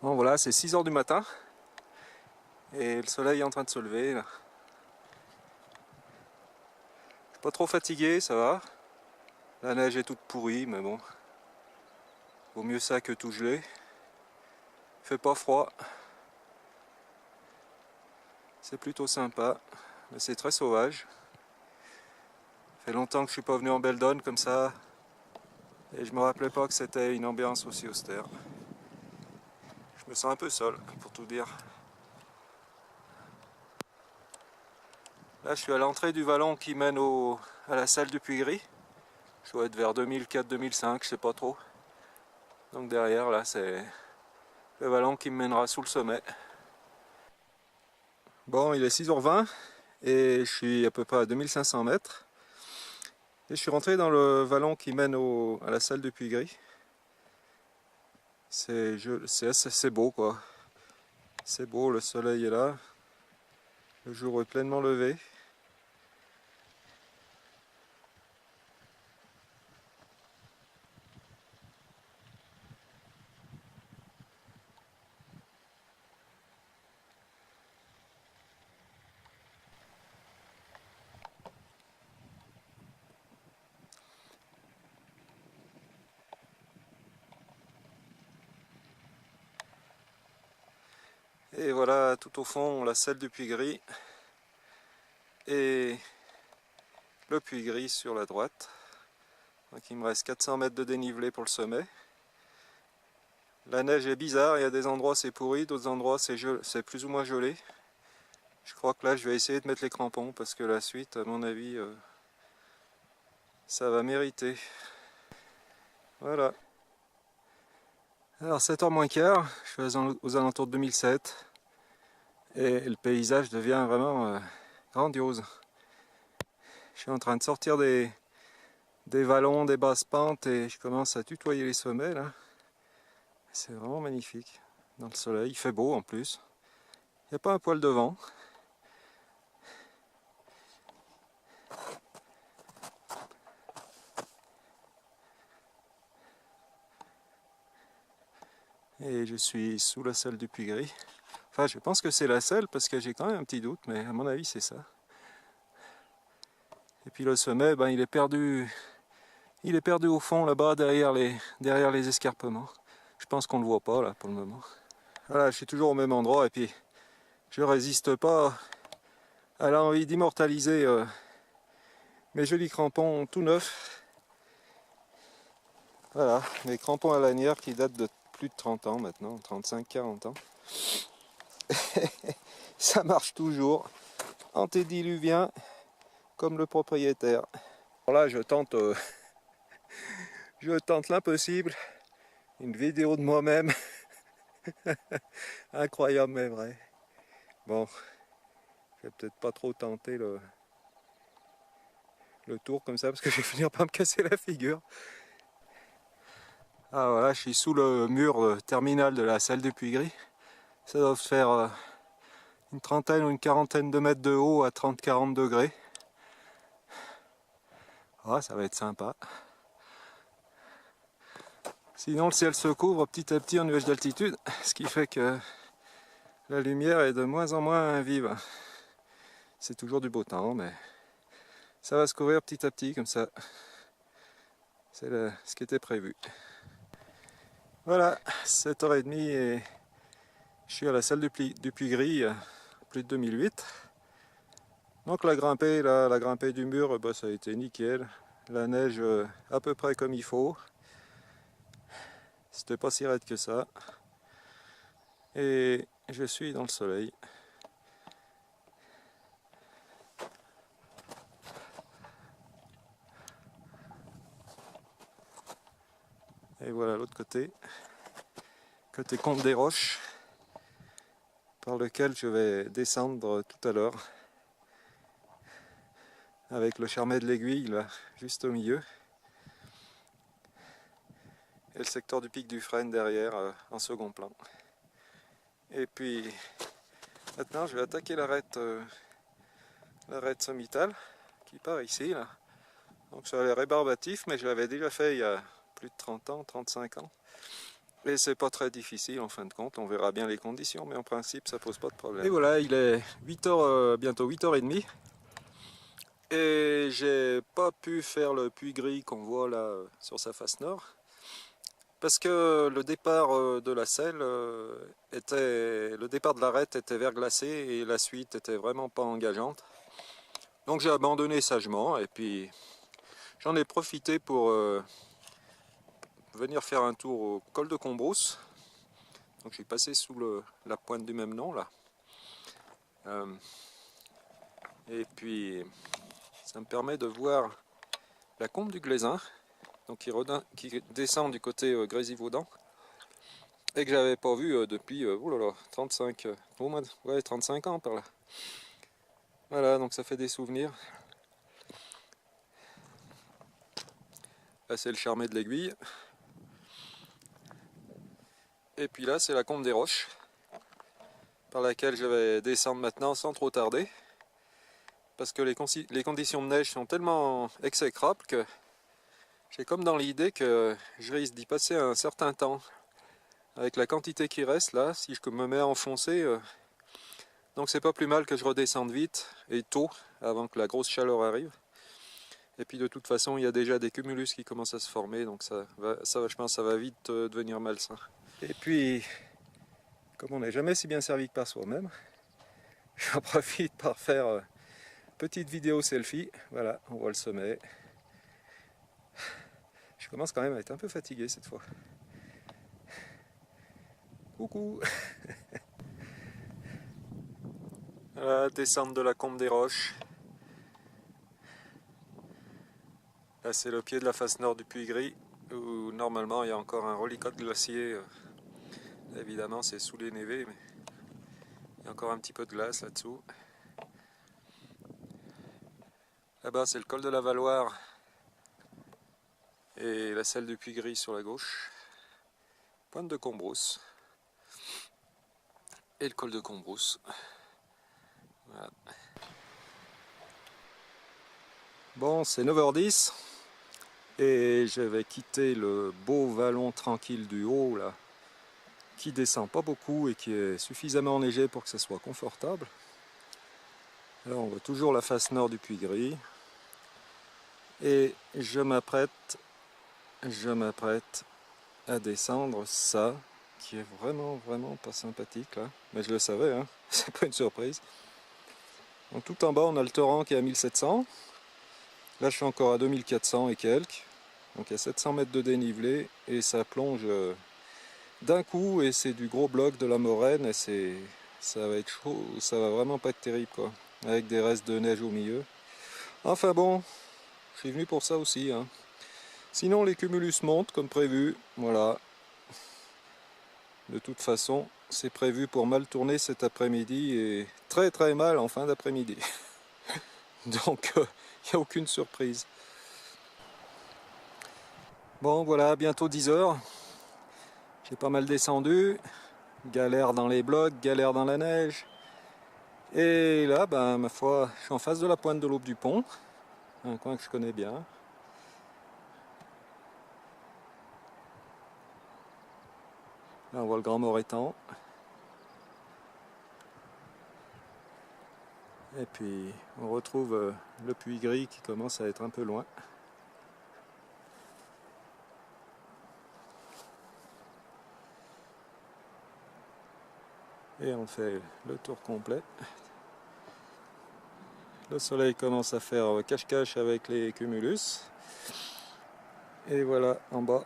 Bon voilà, c'est 6 h du matin et le soleil est en train de se lever là. Je suis pas trop fatigué, ça va. La neige est toute pourrie, mais bon, vaut mieux ça que tout gelé. Il fait pas froid, c'est plutôt sympa, mais c'est très sauvage. Ça fait longtemps que je suis pas venu en Beldon comme ça et je me rappelais pas que c'était une ambiance aussi austère. Je me sens un peu seul, pour tout dire. Là, je suis à l'entrée du vallon qui mène à la salle du Puy-Gris. Je dois être vers 2004-2005, je sais pas trop. Donc derrière, là, c'est le vallon qui me mènera sous le sommet. Bon, il est 6 h 20 et je suis à peu près à 2500 mètres. Et je suis rentré dans le vallon qui mène à la salle du Puy-Gris. C'est beau, quoi. C'est beau, le soleil est là. Le jour est pleinement levé. Et voilà, tout au fond, la salle du Puy-Gris. Et le Puy-Gris sur la droite. Donc il me reste 400 mètres de dénivelé pour le sommet. La neige est bizarre, il y a des endroits c'est pourri, d'autres endroits c'est plus ou moins gelé. Je crois que là je vais essayer de mettre les crampons parce que la suite, à mon avis, ça va mériter. Voilà. Alors 7 h moins quart, je suis aux alentours de 2007 et le paysage devient vraiment grandiose. Je suis en train de sortir des vallons, des basses pentes et je commence à tutoyer les sommets là. C'est vraiment magnifique. Dans le soleil, il fait beau en plus. Il n'y a pas un poil de vent. Et je suis sous la salle du Puy-Gris. Enfin, je pense que c'est la salle parce que j'ai quand même un petit doute, mais à mon avis c'est ça. Et puis le sommet, ben, il est perdu au fond là-bas derrière les escarpements. Je pense qu'on ne le voit pas là pour le moment. Voilà, je suis toujours au même endroit et puis je résiste pas à l'envie d'immortaliser mes jolis crampons tout neufs. Voilà, mes crampons à lanière qui datent de plus de 30 ans maintenant, 35-40 ans. Ça marche toujours, antédiluvien comme le propriétaire. Alors là, je tente l'impossible, une vidéo de moi-même. Incroyable mais vrai. Bon, je vais peut-être pas trop tenter le tour comme ça parce que je vais finir par me casser la figure. Ah voilà, je suis sous le mur terminal de la salle du Puy-Gris. Ça doit faire une trentaine ou une quarantaine de mètres de haut à 30-40 degrés. Ah, ça va être sympa. Sinon le ciel se couvre petit à petit en nuages d'altitude, ce qui fait que la lumière est de moins en moins vive. C'est toujours du beau temps, mais ça va se couvrir petit à petit comme ça. C'est ce qui était prévu. Voilà, 7 h 30 et je suis à la salle du Puy-Gris, plus de 2008. Donc la grimpée du mur, bah, ça a été nickel. La neige à peu près comme il faut. C'était pas si raide que ça. Et je suis dans le soleil. Et voilà l'autre côté. Côté Comte des Roches. Par lequel je vais descendre tout à l'heure. Avec le Charmet de l'Aiguille là, juste au milieu. Et le secteur du pic du Frêne derrière, en second plan. Et puis maintenant je vais attaquer l'arête sommitale qui part ici là. Donc ça a l'air rébarbatif, mais je l'avais déjà fait il y a plus de 30 ans, 35 ans. Et c'est pas très difficile en fin de compte, on verra bien les conditions, mais en principe ça pose pas de problème. Et voilà, il est 8h, bientôt 8h30. Et j'ai pas pu faire le puits gris qu'on voit là sur sa face nord. Parce que le départ de la selle le départ de l'arête était verglacé et la suite était vraiment pas engageante. Donc j'ai abandonné sagement et puis j'en ai profité pour venir faire un tour au col de Combrousse. Donc j'ai passé sous la pointe du même nom là. Et puis ça me permet de voir la combe du Glaisin, donc qui descend du côté Grésivaudan, et que j'avais pas vu depuis 35, au moins, ouais, 35 ans par là. Voilà, donc ça fait des souvenirs. Là c'est le Charmé de l'Aiguille. Et puis là c'est la combe des Roches, par laquelle je vais descendre maintenant sans trop tarder. Parce que les conditions de neige sont tellement exécrables que j'ai comme dans l'idée que je risque d'y passer un certain temps. Avec la quantité qui reste là, si je me mets à enfoncer, donc c'est pas plus mal que je redescende vite et tôt, avant que la grosse chaleur arrive. Et puis de toute façon, il y a déjà des cumulus qui commencent à se former, donc je pense que ça va vite devenir malsain. Et puis, comme on n'est jamais si bien servi que par soi-même, j'en profite pour faire petite vidéo selfie. Voilà, on voit le sommet. Je commence quand même à être un peu fatigué cette fois. Coucou. Voilà, descente de la combe des Roches. Là c'est le pied de la face nord du Puy Gris, où normalement il y a encore un reliquat de glacier. Évidemment c'est sous les névés, mais il y a encore un petit peu de glace là-dessous. Là-bas c'est le col de la Valoire et la selle du Puy Gris sur la gauche. Pointe de Combrousse. Et le col de Combrousse. Voilà. Bon, c'est 9h10 et je vais quitter le beau vallon tranquille du haut là, qui descend pas beaucoup et qui est suffisamment enneigé pour que ce soit confortable. Là on voit toujours la face nord du Puy Gris et je m'apprête à descendre ça, qui est vraiment pas sympathique là, mais je le savais, hein, c'est pas une surprise. Donc tout en bas on a le torrent qui est à 1700, là je suis encore à 2400 et quelques, donc il y a 700 mètres de dénivelé et ça plonge d'un coup et c'est du gros bloc de la moraine et ça va être chaud, ça va vraiment pas être terrible quoi, avec des restes de neige au milieu. Enfin bon, je suis venu pour ça aussi, hein. Sinon les cumulus montent comme prévu, voilà. De toute façon, c'est prévu pour mal tourner cet après-midi et très mal en fin d'après-midi. Donc, il n'y a aucune surprise. Bon, voilà, bientôt 10h. J'ai pas mal descendu. Galère dans les blocs, galère dans la neige. Et là, ben, ma foi, je suis en face de la pointe de l'Aube du Pont. Un coin que je connais bien. Là, on voit le Grand Morétan. Et puis on retrouve le Puy Gris qui commence à être un peu loin. Et on fait le tour complet. Le soleil commence à faire cache-cache avec les cumulus. Et voilà en bas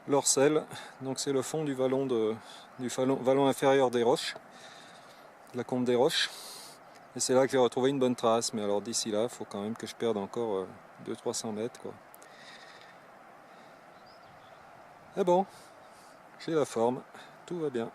l'Orcel. Donc c'est le fond du vallon, vallon inférieur des Roches, la combe des Roches. Et c'est là que j'ai retrouvé une bonne trace. Mais alors d'ici là, il faut quand même que je perde encore 200-300 mètres quoi. Mais bon, j'ai la forme, tout va bien.